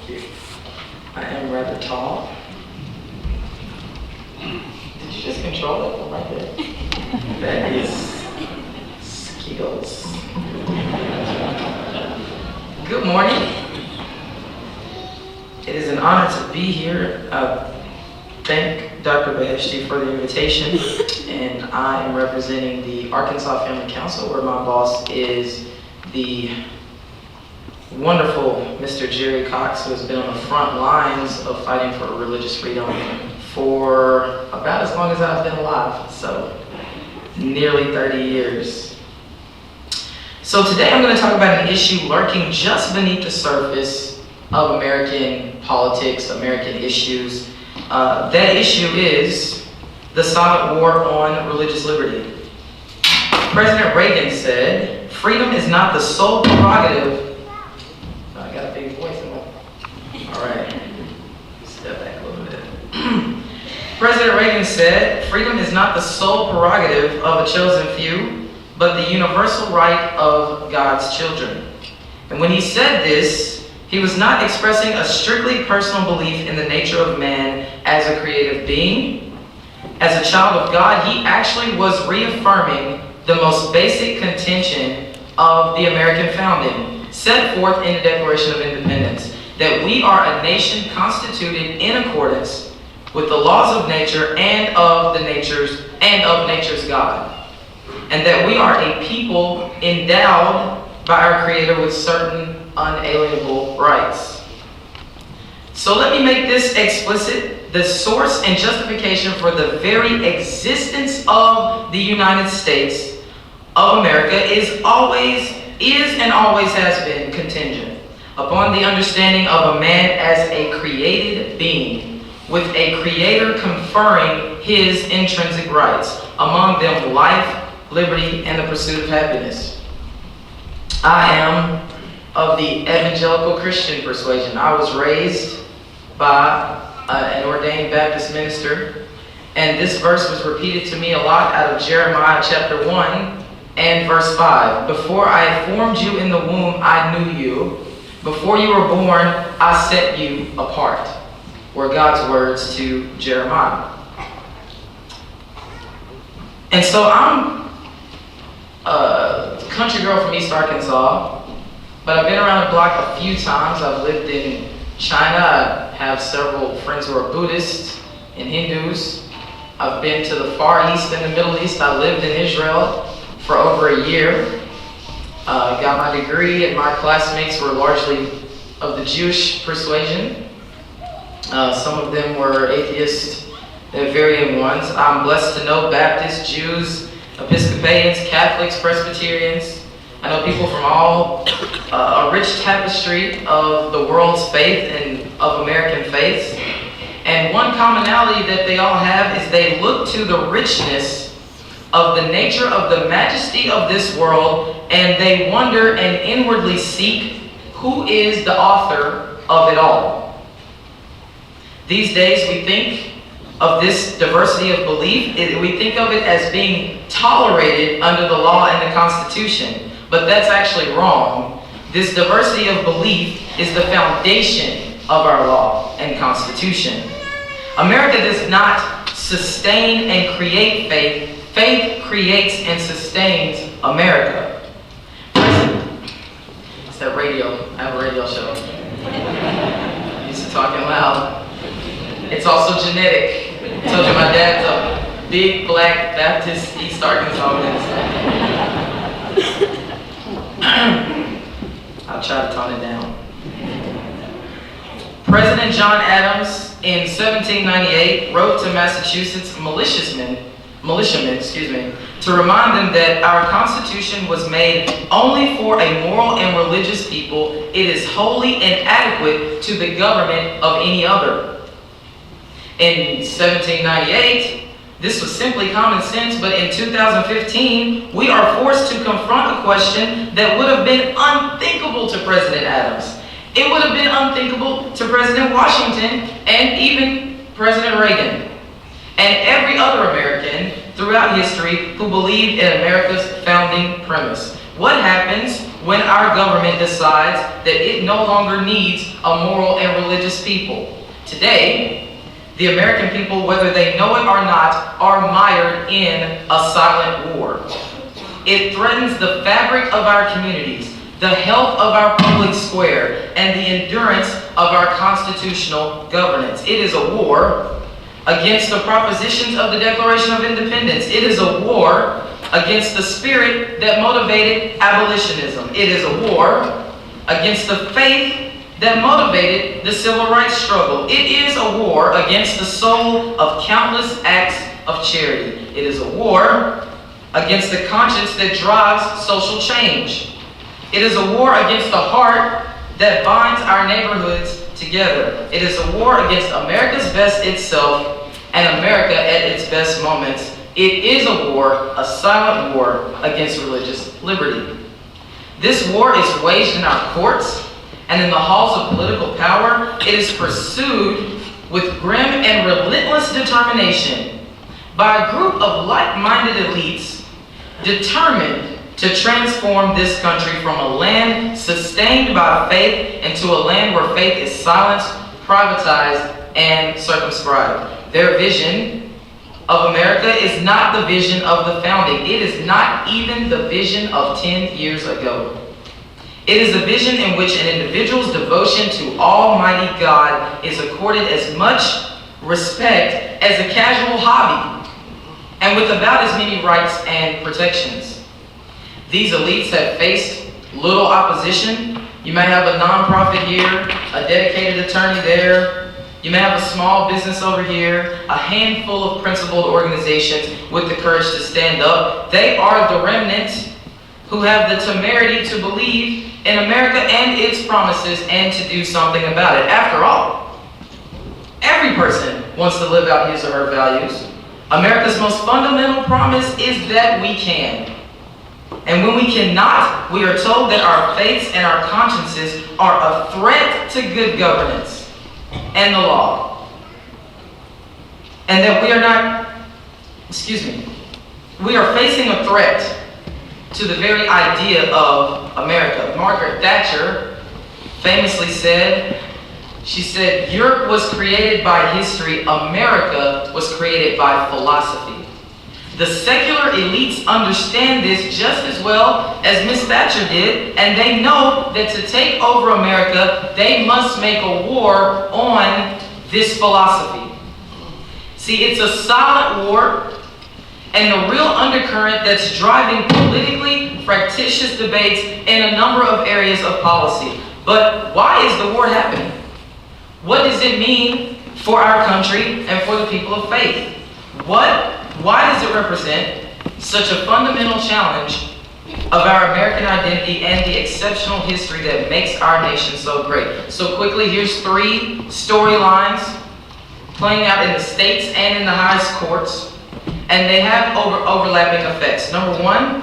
I am rather tall. Did you just control it from right there? That is skills. Good morning. It is an honor to be here. Thank Dr. Beheshti for the invitation. And I am representing the Arkansas Family Council, where my boss is the wonderful Mr. Jerry Cox, who has been on the front lines of fighting for religious freedom for about as long as I've been alive, so nearly 30 years. So today I'm going to talk about an issue lurking just beneath the surface of American politics, American issues. That issue is the silent war on religious liberty. President Reagan said, "Freedom is not the sole prerogative." I got a big voice in my... All right, step back a little bit. President Reagan said, "Freedom is not the sole prerogative of a chosen few, but the universal right of God's children." And when he said this, he was not expressing a strictly personal belief in the nature of man as a creative being. As a child of God, he actually was reaffirming the most basic contention of the American founding, set forth in the Declaration of Independence, that we are a nation constituted in accordance with the laws of nature and of nature's God, and that we are a people endowed by our Creator with certain unalienable rights. So let me make this explicit. The source and justification for the very existence of the United States of America is and always has been contingent upon the understanding of a man as a created being, with a creator conferring his intrinsic rights, among them life, liberty, and the pursuit of happiness. I am of the evangelical Christian persuasion. I was raised by an ordained Baptist minister, and this verse was repeated to me a lot out of Jeremiah chapter 1 and verse 5. "Before I formed you in the womb, I knew you. Before you were born, I set you apart," were God's words to Jeremiah. And so I'm a country girl from East Arkansas, but I've been around the block a few times. I've lived in China. I have several friends who are Buddhists and Hindus. I've been to the Far East and the Middle East. I lived in Israel for over a year. Got my degree, and my classmates were largely of the Jewish persuasion. Some of them were atheists, varying ones. I'm blessed to know Baptists, Jews, Episcopalians, Catholics, Presbyterians. I know people from all a rich tapestry of the world's faith and of American faiths. And one commonality that they all have is they look to the richness of the nature of the majesty of this world, and they wonder and inwardly seek who is the author of it all. These days we think of this diversity of belief, we think of it as being tolerated under the law and the Constitution, but that's actually wrong. This diversity of belief is the foundation of our law and Constitution. America does not sustain and create faith. Faith creates and sustains America. It's that radio. I have a radio show. I'm used to talking loud. It's also genetic. I told you my dad's a big black Baptist East Arkansas minister. I'll try to tone it down. President John Adams in 1798 wrote to Massachusetts militiamen, to remind them that our Constitution was made only for a moral and religious people. It is wholly inadequate to the government of any other. In 1798, this was simply common sense, but in 2015, we are forced to confront a question that would have been unthinkable to President Adams. It would have been unthinkable to President Washington and even President Reagan, and every other American throughout history who believed in America's founding premise. What happens when our government decides that it no longer needs a moral and religious people. Today, the American people, whether they know it or not, are mired in a silent war. It threatens the fabric of our communities, the health of our public square, and the endurance of our constitutional governance. It is a war against the propositions of the Declaration of Independence. It is a war against the spirit that motivated abolitionism. It is a war against the faith that motivated the civil rights struggle. It is a war against the soul of countless acts of charity. It is a war against the conscience that drives social change. It is a war against the heart that binds our neighborhoods together. It is a war against America's best itself and America at its best moments. It is a war, a silent war, against religious liberty. This war is waged in our courts and in the halls of political power. It is pursued with grim and relentless determination by a group of like-minded elites determined to transform this country from a land sustained by faith into a land where faith is silenced, privatized, and circumscribed. Their vision of America is not the vision of the founding. It is not even the vision of 10 years ago. It is a vision in which an individual's devotion to Almighty God is accorded as much respect as a casual hobby, and with about as many rights and protections. These elites have faced little opposition. You may have a nonprofit here, a dedicated attorney there. You may have a small business over here, a handful of principled organizations with the courage to stand up. They are the remnant who have the temerity to believe in America and its promises and to do something about it. After all, every person wants to live out his or her values. America's most fundamental promise is that we can. And when we cannot, we are told that our faiths and our consciences are a threat to good governance and the law. And that we are we are facing a threat to the very idea of America. Margaret Thatcher famously said, she said, Europe was created by history, America was created by philosophy. The secular elites understand this just as well as Miss Thatcher did, and they know that to take over America, they must make a war on this philosophy. See, it's a silent war, and the real undercurrent that's driving politically fractious debates in a number of areas of policy. But why is the war happening? What does it mean for our country and for the people of faith? Why does it represent such a fundamental challenge of our American identity and the exceptional history that makes our nation so great? So quickly, here's 3 storylines playing out in the states and in the highest courts, and they have overlapping effects. Number 1,